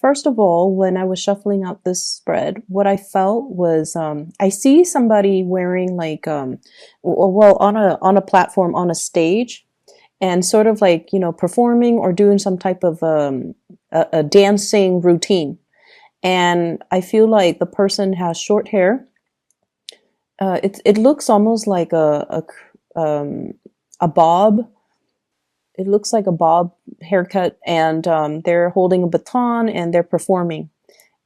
First of all, when I was shuffling out this spread, what I felt was I see somebody wearing like well on a platform on a stage and sort of like, performing or doing some type of a dancing routine. And I feel like the person has short hair. It looks almost like a bob. It looks like a bob haircut, and they're holding a baton and they're performing.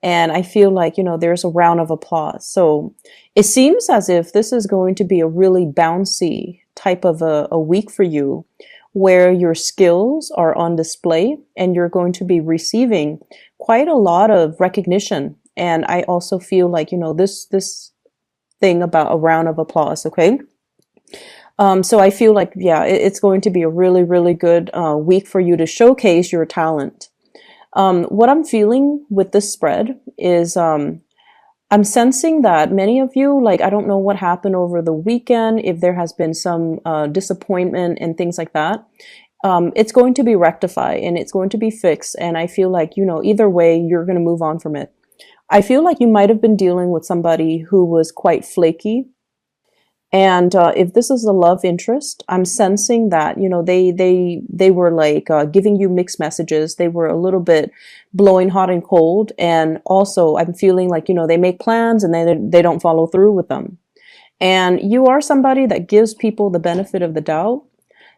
And I feel like, there's a round of applause. So it seems as if this is going to be a really bouncy type of a week for you, where your skills are on display and you're going to be receiving quite a lot of recognition. And I also feel like, this thing about a round of applause. Okay. So I feel like, yeah, it's going to be a really, really good week for you to showcase your talent. What I'm feeling with this spread is I'm sensing that many of you, like, I don't know what happened over the weekend, if there has been some disappointment and things like that. It's going to be rectified and it's going to be fixed. And I feel like, either way, you're going to move on from it. I feel like you might have been dealing with somebody who was quite flaky. And if this is a love interest, I'm sensing that, they were like giving you mixed messages. They were a little bit blowing hot and cold. And also I'm feeling like, they make plans and they don't follow through with them. And you are somebody that gives people the benefit of the doubt.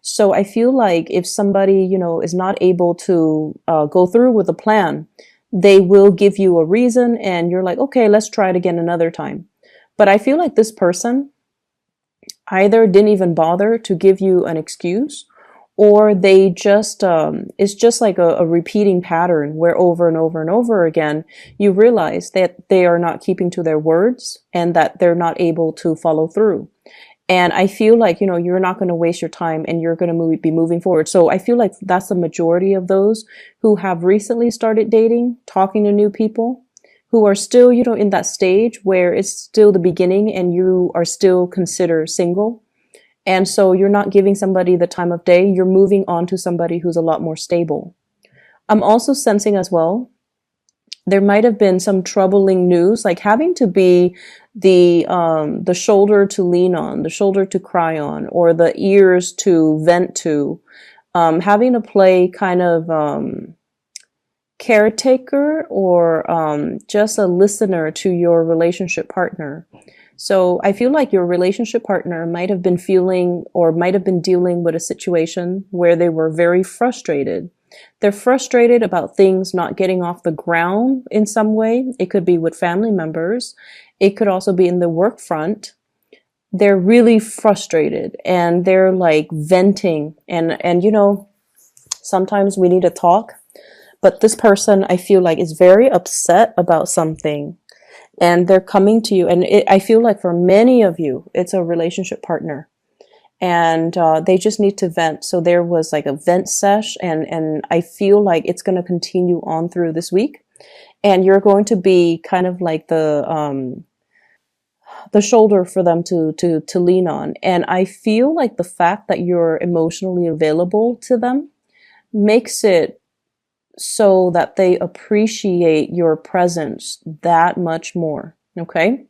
So I feel like if somebody, is not able to go through with a plan, they will give you a reason and you're like, okay, let's try it again another time. But I feel like this person either didn't even bother to give you an excuse, or they just, it's just like a repeating pattern where over and over and over again, you realize that they are not keeping to their words and that they're not able to follow through. And I feel like, you're not going to waste your time and you're going to be moving forward. So I feel like that's the majority of those who have recently started dating, talking to new people, who are still, in that stage where it's still the beginning and you are still considered single. And so you're not giving somebody the time of day. You're moving on to somebody who's a lot more stable. I'm also sensing as well, there might have been some troubling news, like having to be the shoulder to lean on, the shoulder to cry on, or the ears to vent to, having to play kind of, caretaker or just a listener to your relationship partner. So I feel like your relationship partner might have been feeling or might have been dealing with a situation where they were very frustrated. They're frustrated about things not getting off the ground in some way. It could be with family members. It could also be in the work front. They're really frustrated and they're like venting and sometimes we need to talk. But this person, I feel like, is very upset about something and they're coming to you. And I feel like for many of you, it's a relationship partner and they just need to vent. So there was like a vent sesh and I feel like it's going to continue on through this week. And you're going to be kind of like the shoulder for them to lean on. And I feel like the fact that you're emotionally available to them makes it so that they appreciate your presence that much more. Okay.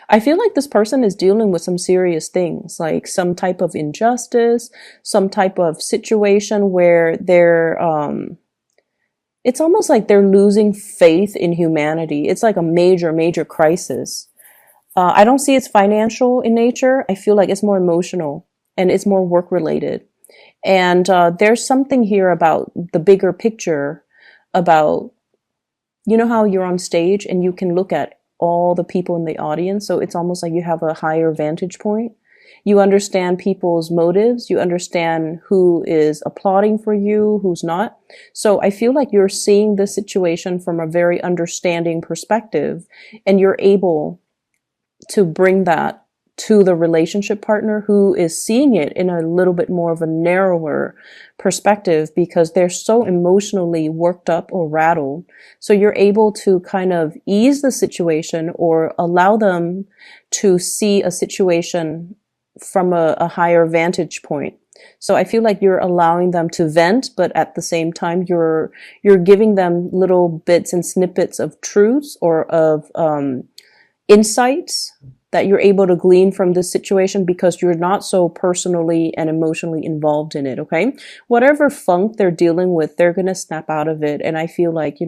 I feel like this person is dealing with some serious things, like some type of injustice, some type of situation where they're, it's almost like they're losing faith in humanity. It's like a major, major crisis. I don't see it's financial in nature. I feel like it's more emotional and it's more work related. And there's something here about the bigger picture about, how you're on stage and you can look at all the people in the audience. So it's almost like you have a higher vantage point. You understand people's motives. You understand who is applauding for you, who's not. So I feel like you're seeing the situation from a very understanding perspective and you're able to bring that to the relationship partner who is seeing it in a little bit more of a narrower perspective because they're so emotionally worked up or rattled. So you're able to kind of ease the situation or allow them to see a situation from a higher vantage point. So I feel like you're allowing them to vent, but at the same time, you're giving them little bits and snippets of truths or of insights that you're able to glean from this situation because you're not so personally and emotionally involved in it. Okay. Whatever funk they're dealing with, they're going to snap out of it. And I feel like,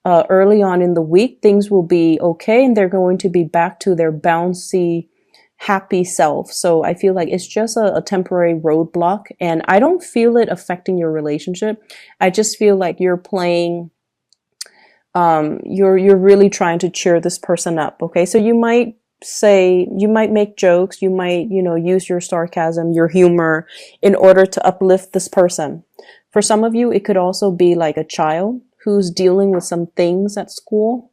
early on in the week, things will be okay and they're going to be back to their bouncy, happy self. So I feel like it's just a temporary roadblock and I don't feel it affecting your relationship. I just feel like you're playing, you're really trying to cheer this person up. Okay. So you might make jokes, you might, use your sarcasm, your humor in order to uplift this person. For some of you, it could also be like a child who's dealing with some things at school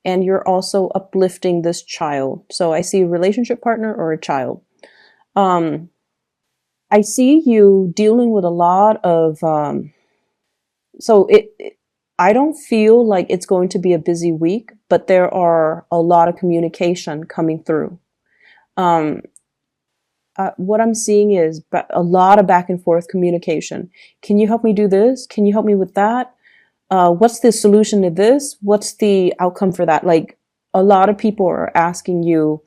and you're also uplifting this child. So I see a relationship partner or a child. I see you dealing with a lot of, so I don't feel like it's going to be a busy week, but there are a lot of communication coming through. What I'm seeing is a lot of back and forth communication. Can you help me do this? Can you help me with that? What's the solution to this? What's the outcome for that? Like a lot of people are asking you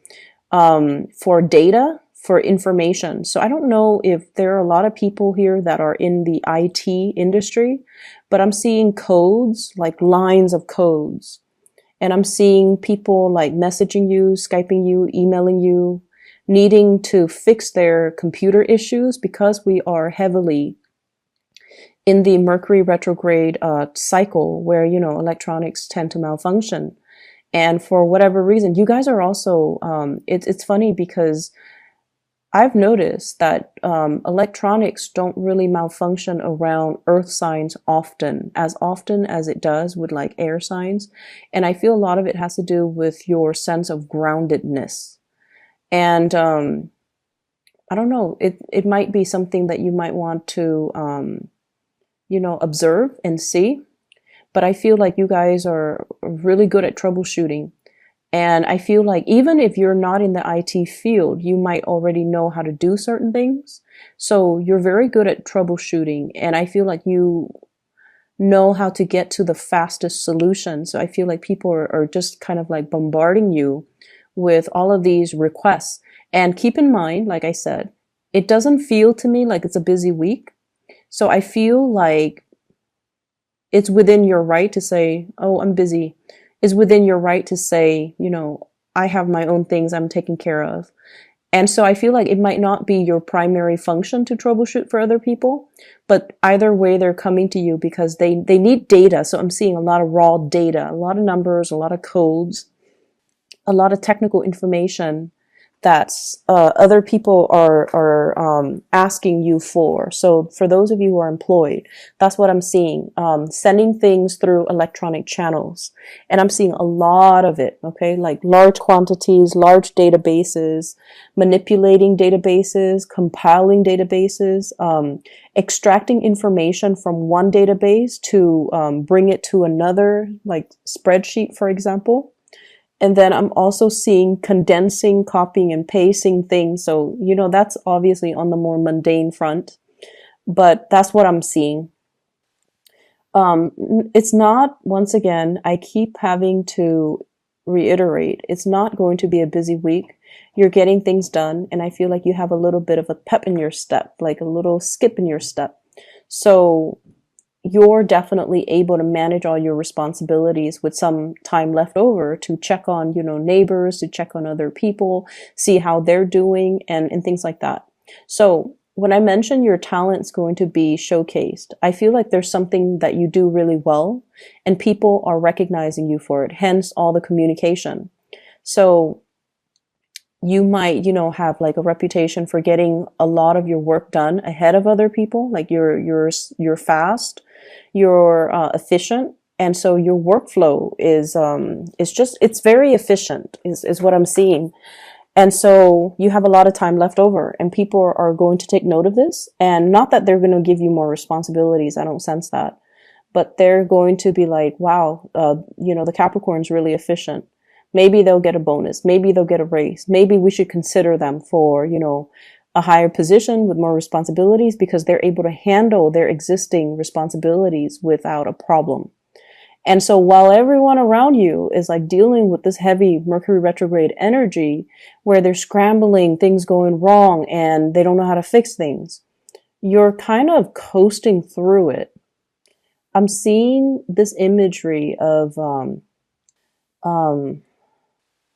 for data, for information. So I don't know if there are a lot of people here that are in the IT industry, but I'm seeing codes, like lines of codes. And I'm seeing people like messaging you, Skyping you, emailing you, needing to fix their computer issues because we are heavily in the Mercury retrograde cycle where, electronics tend to malfunction. And for whatever reason, you guys are also, it's funny because I've noticed that electronics don't really malfunction around earth signs often as it does with like air signs. And I feel a lot of it has to do with your sense of groundedness. And I don't know, it might be something that you might want to, observe and see. But I feel like you guys are really good at troubleshooting. And I feel like even if you're not in the IT field, you might already know how to do certain things. So you're very good at troubleshooting. And I feel like you know how to get to the fastest solution. So I feel like people are just kind of like bombarding you with all of these requests. And keep in mind, like I said, it doesn't feel to me like it's a busy week. So I feel like it's within your right to say, oh, I'm busy. It's within your right to say, I have my own things I'm taking care of. And so I feel like it might not be your primary function to troubleshoot for other people, but either way, they're coming to you because they need data. So I'm seeing a lot of raw data, a lot of numbers, a lot of codes, a lot of technical information that other people are asking you for. So for those of you who are employed, that's what I'm seeing. Sending things through electronic channels. And I'm seeing a lot of it, okay? Like large quantities, large databases, manipulating databases, compiling databases, extracting information from one database to bring it to another, like spreadsheet, for example. And then I'm also seeing condensing, copying, and pasting things. So, that's obviously on the more mundane front, but that's what I'm seeing. It's not, once again, I keep having to reiterate, it's not going to be a busy week. You're getting things done, and I feel like you have a little bit of a pep in your step, like a little skip in your step. So you're definitely able to manage all your responsibilities with some time left over to check on, neighbors, to check on other people, see how they're doing and things like that. So when I mention your talent's going to be showcased, I feel like there's something that you do really well and people are recognizing you for it, hence all the communication. So you might, have like a reputation for getting a lot of your work done ahead of other people. Like you're fast, you're efficient, and so your workflow is it's very efficient is what I'm seeing. And so you have a lot of time left over, and people are going to take note of this. And not that they're going to give you more responsibilities. I don't sense that, but they're going to be like, wow, the Capricorn's really efficient. Maybe they'll get a bonus. Maybe they'll get a raise. Maybe we should consider them for, a higher position with more responsibilities because they're able to handle their existing responsibilities without a problem. And so while everyone around you is like dealing with this heavy Mercury retrograde energy where they're scrambling, things going wrong, and they don't know how to fix things, you're kind of coasting through it. I'm seeing this imagery of, um,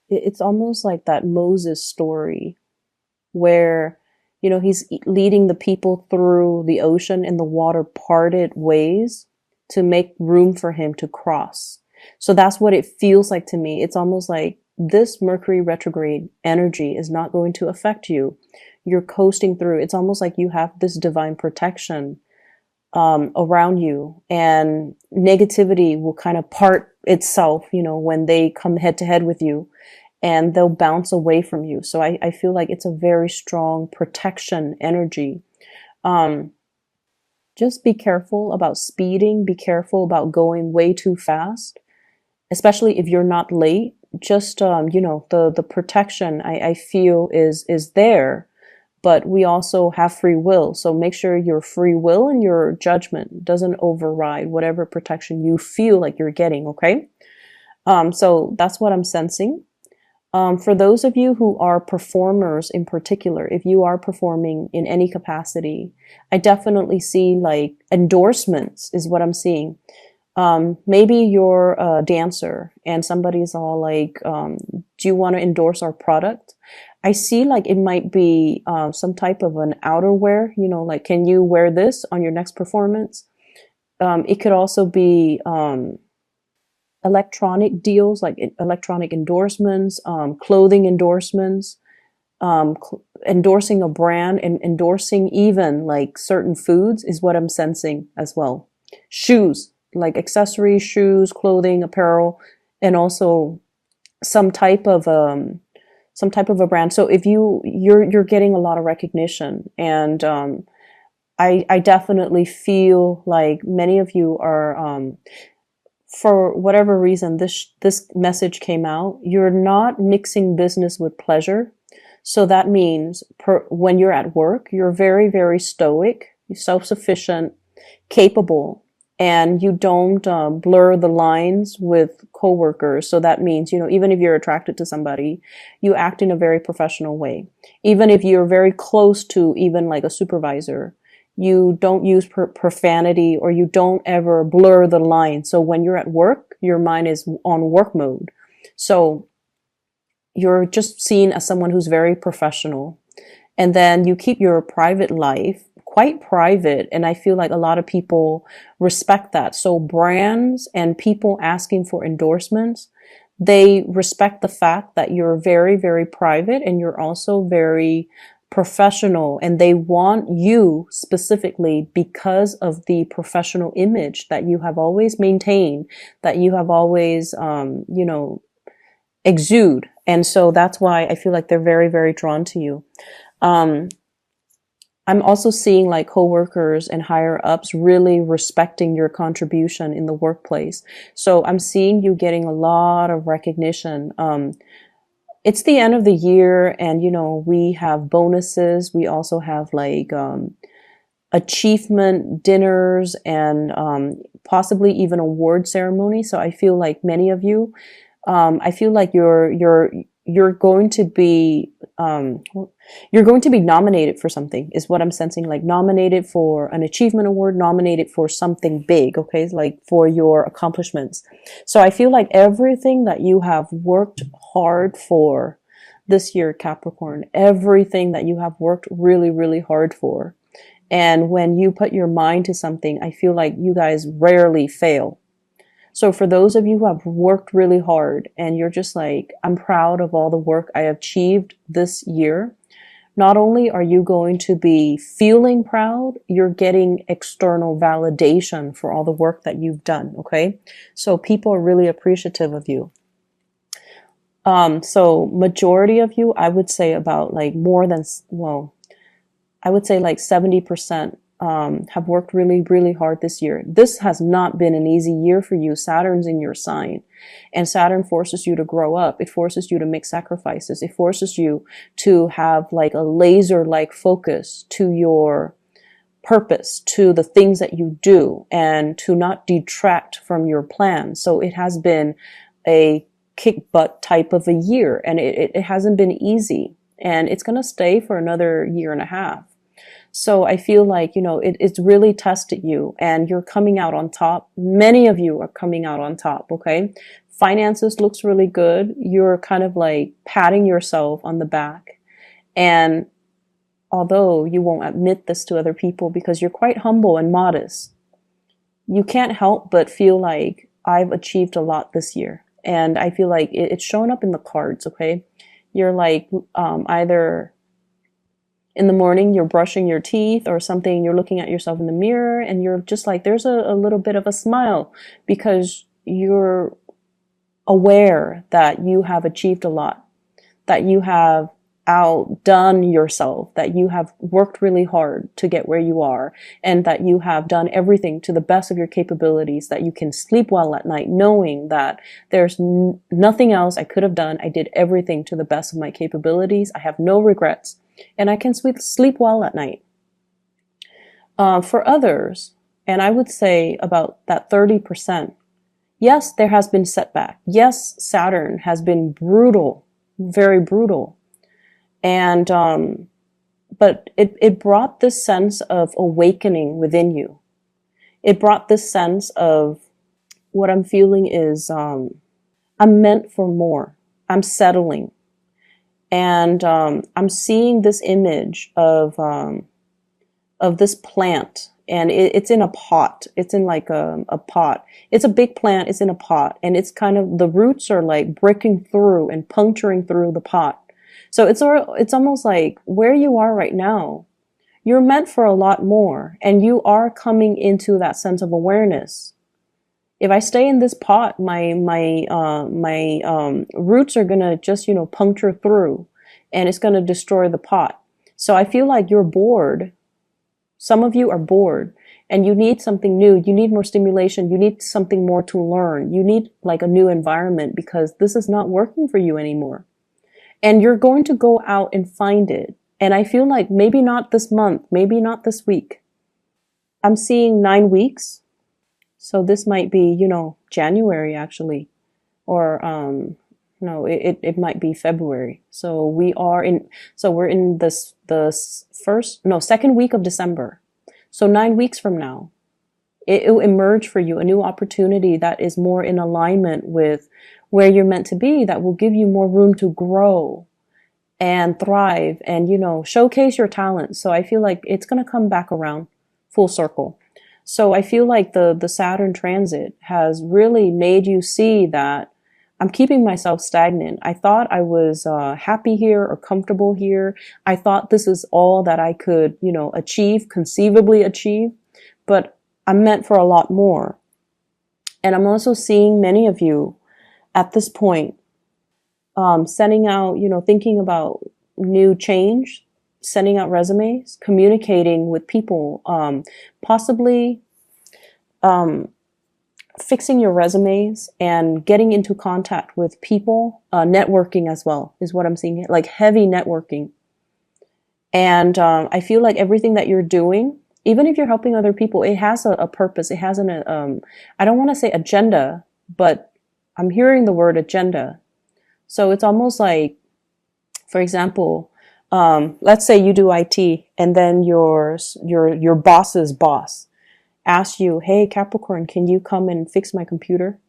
it's almost like that Moses story where, you know, he's leading the people through the ocean and the water parted ways to make room for him to cross. So that's what it feels like to me. It's almost like this Mercury retrograde energy is not going to affect you. You're coasting through. It's almost like you have this divine protection around you, and negativity will kind of part itself, you know, when they come head to head with you, and they'll bounce away from you. So I feel like it's a very strong protection energy. Um, just be careful about speeding, be careful about going way too fast, especially if you're not late. Just, you know, the protection I feel is there, but we also have free will. So make sure your free will and your judgment doesn't override whatever protection you feel like you're getting. Okay. So that's what I'm sensing. For those of you who are performers in particular, if you are performing in any capacity, I definitely see like endorsements is what I'm seeing. Maybe you're a dancer and somebody's all like, do you want to endorse our product? I see like it might be some type of an outerwear, you know, like, can you wear this on your next performance? It could also be electronic deals, like electronic endorsements, clothing endorsements, endorsing a brand, and endorsing even like certain foods is what I'm sensing as well. Shoes, like accessories, shoes, clothing, apparel, and also some type of a brand. So if you're getting a lot of recognition, and I definitely feel like many of you are, for whatever reason, this message came out. You're not mixing business with pleasure. So that means when you're at work, you're very, very stoic, self-sufficient, capable, and you don't blur the lines with coworkers. So that means, you know, even if you're attracted to somebody, you act in a very professional way. Even if you're very close to even like a supervisor, you don't use profanity, or you don't ever blur the line. So when you're at work, your mind is on work mode. So you're just seen as someone who's very professional. And then you keep your private life quite private. And I feel like a lot of people respect that. So brands and people asking for endorsements, they respect the fact that you're very, very private, and you're also very professional, and they want you specifically because of the professional image that you have always maintained, that you have always, you know, exude. And so that's why I feel like they're very, very drawn to you. I'm also seeing like coworkers and higher ups really respecting your contribution in the workplace. So I'm seeing you getting a lot of recognition. It's the end of the year, and you know, we have bonuses. We also have like achievement dinners, and possibly even award ceremony. So I feel like many of you, I feel like you're going to be nominated for something, is what I'm sensing. Like nominated for an achievement award, nominated for something big. Okay, like for your accomplishments. So I feel like everything that you have worked hard for this year, Capricorn, everything that you have worked really, really hard for, and when you put your mind to something, I feel like you guys rarely fail. So for those of you who have worked really hard and you're just like, I'm proud of all the work I achieved this year, not only are you going to be feeling proud, you're getting external validation for all the work that you've done. Okay. So people are really appreciative of you. So majority of you, I would say about like more than, well, I would say like 70% have worked really, really hard this year. This has not been an easy year for you. Saturn's in your sign, and Saturn forces you to grow up. It forces you to make sacrifices. It forces you to have like a laser-like focus to your purpose, to the things that you do, and to not detract from your plan. So it has been a kick butt type of a year, and it hasn't been easy, and it's going to stay for another year and a half. So I feel like, it's really tested you, and you're coming out on top. Many of you are coming out on top. Okay. Finances looks really good. You're kind of like patting yourself on the back. And although you won't admit this to other people because you're quite humble and modest, you can't help but feel like I've achieved a lot this year. And I feel like it's showing up in the cards. Okay. You're like, either in the morning, you're brushing your teeth or something, you're looking at yourself in the mirror, and you're just like, there's a little bit of a smile because you're aware that you have achieved a lot, that you have outdone yourself, that you have worked really hard to get where you are, and that you have done everything to the best of your capabilities, that you can sleep well at night knowing that there's nothing else I could have done. I did everything to the best of my capabilities. I have no regrets. And I can sleep well at night. For others, and I would say about that 30%, yes, there has been setback. Yes, Saturn has been brutal, very brutal. And, but it brought this sense of awakening within you. It brought this sense of what I'm feeling is, I'm meant for more. I'm settling. And I'm seeing this image of this plant, and it's in a pot. It's in like a pot. It's a big plant. It's in a pot, and it's kind of, the roots are like breaking through and puncturing through the pot. So it's almost like where you are right now, you're meant for a lot more, and you are coming into that sense of awareness. If I stay in this pot, my roots are gonna just, puncture through, and it's gonna destroy the pot. So I feel like you're bored. Some of you are bored, and you need something new. You need more stimulation. You need something more to learn. You need like a new environment because this is not working for you anymore. And you're going to go out and find it. And I feel like maybe not this month, maybe not this week. I'm seeing 9 weeks. So this might be, January actually, or no, it might be February. So we're in second week of December. So 9 weeks from now, it will emerge for you a new opportunity that is more in alignment with where you're meant to be, that will give you more room to grow and thrive and, showcase your talent. So I feel like it's going to come back around full circle. So I feel like the Saturn transit has really made you see that I'm keeping myself stagnant. I thought I was happy here or comfortable here. I thought this is all that I could, conceivably achieve, but I'm meant for a lot more. And I'm also seeing many of you at this point, sending out, thinking about new change, sending out resumes, communicating with people, possibly fixing your resumes and getting into contact with people, networking as well is what I'm seeing, like heavy networking. And I feel like everything that you're doing, even if you're helping other people, it has a purpose. It has I don't want to say agenda, but I'm hearing the word agenda. So it's almost like, for example, let's say you do IT, and then your boss's boss asks you, "Hey, Capricorn, can you come and fix my computer?"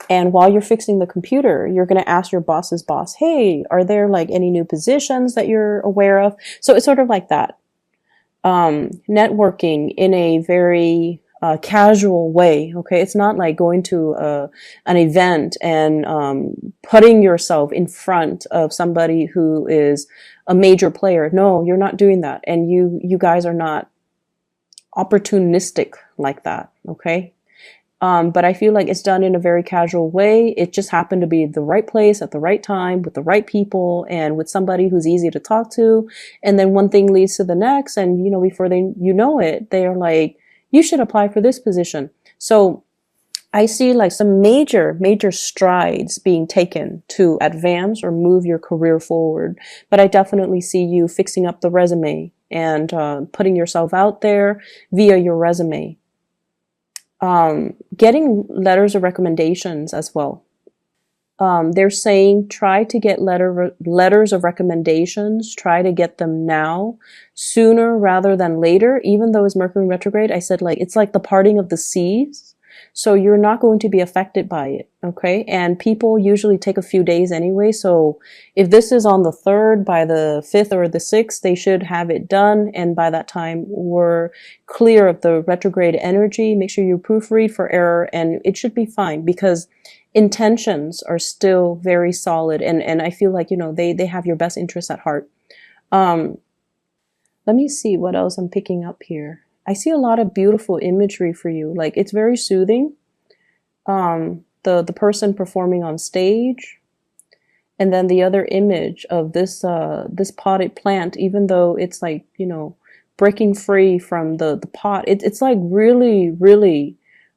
And while you're fixing the computer, you're going to ask your boss's boss, "Hey, are there like any new positions that you're aware of?" So it's sort of like that. Networking in a very casual way. Okay. It's not like going to an event and putting yourself in front of somebody who is a major player. No, you're not doing that. And you guys are not opportunistic like that. Okay. But I feel like it's done in a very casual way. It just happened to be the right place at the right time with the right people and with somebody who's easy to talk to. And then one thing leads to the next. And, before you know it, they are like, you should apply for this position. So I see like some major, major strides being taken to advance or move your career forward. But I definitely see you fixing up the resume and putting yourself out there via your resume. Getting letters of recommendations as well. They're saying try to get letters of recommendations, try to get them now, sooner rather than later. Even though it's Mercury retrograde, I said like it's like the parting of the seas. So you're not going to be affected by it, okay? And people usually take a few days anyway. So if this is on the 3rd, by the 5th or the 6th, they should have it done. And by that time, we're clear of the retrograde energy. Make sure you proofread for error, and it should be fine because intentions are still very solid. And I feel like, they have your best interests at heart. Let me see what else I'm picking up here. I see a lot of beautiful imagery for you. Like it's very soothing. The person performing on stage, and then the other image of this potted plant, even though it's like, breaking free from the pot, it's like really, really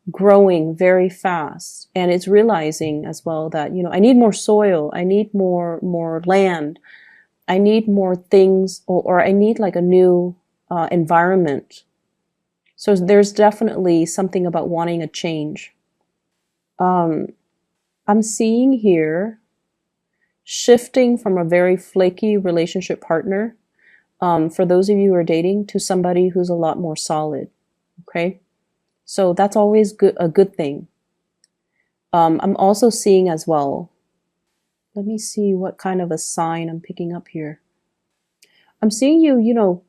growing very fast. And it's realizing as well that, I need more soil. I need more land. I need more things, or I need like a new environment. So there's definitely something about wanting a change. I'm seeing here shifting from a very flaky relationship partner, for those of you who are dating, to somebody who's a lot more solid. Okay. So that's always a good thing. I'm also seeing as well, let me see what kind of a sign I'm picking up here. I'm seeing you,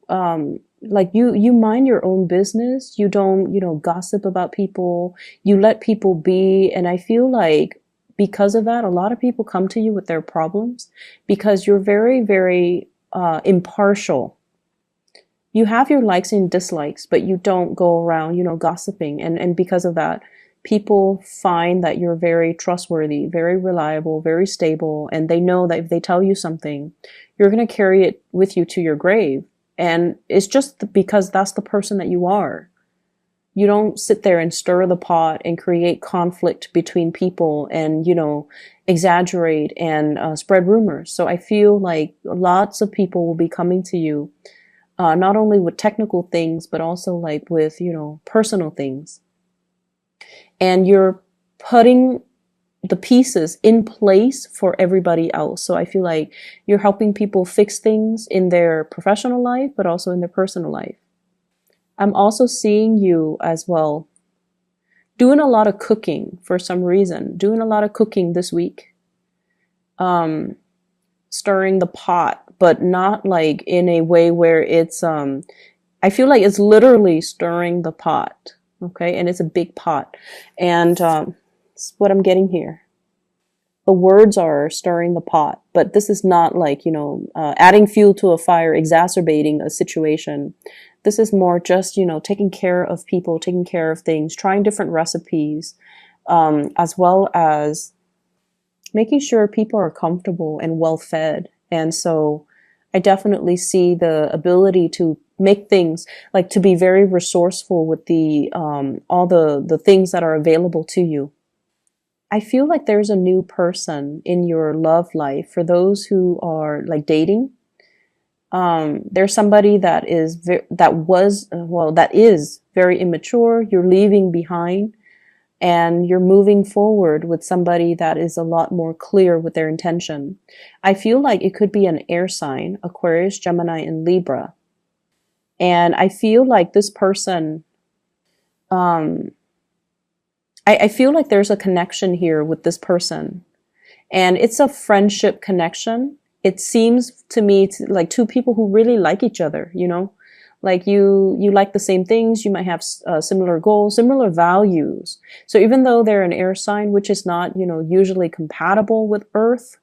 like you mind your own business. You don't, gossip about people. You let people be. And I feel like because of that, a lot of people come to you with their problems because you're very, very impartial. You have your likes and dislikes, but you don't go around, gossiping. And because of that, people find that you're very trustworthy, very reliable, very stable. And they know that if they tell you something, you're going to carry it with you to your grave. And it's just because that's the person that you are. You don't sit there and stir the pot and create conflict between people and, exaggerate and spread rumors. So I feel like lots of people will be coming to you, not only with technical things, but also like with, personal things. And you're putting the pieces in place for everybody else. So I feel like you're helping people fix things in their professional life, but also in their personal life. I'm also seeing you as well doing a lot of cooking for some reason, doing a lot of cooking this week, stirring the pot, but not like in a way where it's, I feel like it's literally stirring the pot. Okay. And it's a big pot. And, it's what I'm getting here. The words are stirring the pot, but this is not like, adding fuel to a fire, exacerbating a situation. This is more just, taking care of people, taking care of things, trying different recipes, as well as making sure people are comfortable and well fed. And so I definitely see the ability to make things, like to be very resourceful with the all the things that are available to you. I feel like there's a new person in your love life for those who are like dating. There's somebody that is that is very immature. You're leaving behind and you're moving forward with somebody that is a lot more clear with their intention. I feel like it could be an air sign, Aquarius, Gemini, and Libra. And I feel like this person, I feel like there's a connection here with this person, and it's a friendship connection. It seems to me like two people who really like each other, like you like the same things. You might have similar goals, similar values. So even though they're an air sign, which is not, usually compatible with Earth,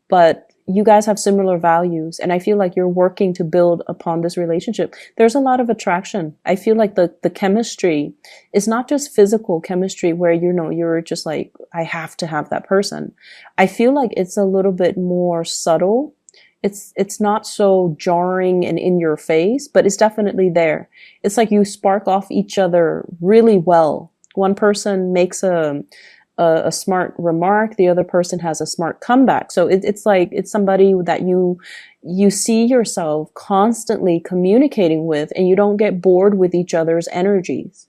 but you guys have similar values, and I feel like you're working to build upon this relationship. There's a lot of attraction. I feel like the chemistry is not just physical chemistry where, you know, you're just like, I have to have that person. I feel like it's a little bit more subtle. It's not so jarring and in your face, but it's definitely there. It's like you spark off each other really well. One person makes a smart remark, the other person has a smart comeback. So it's like it's somebody that you see yourself constantly communicating with, and you don't get bored with each other's energies.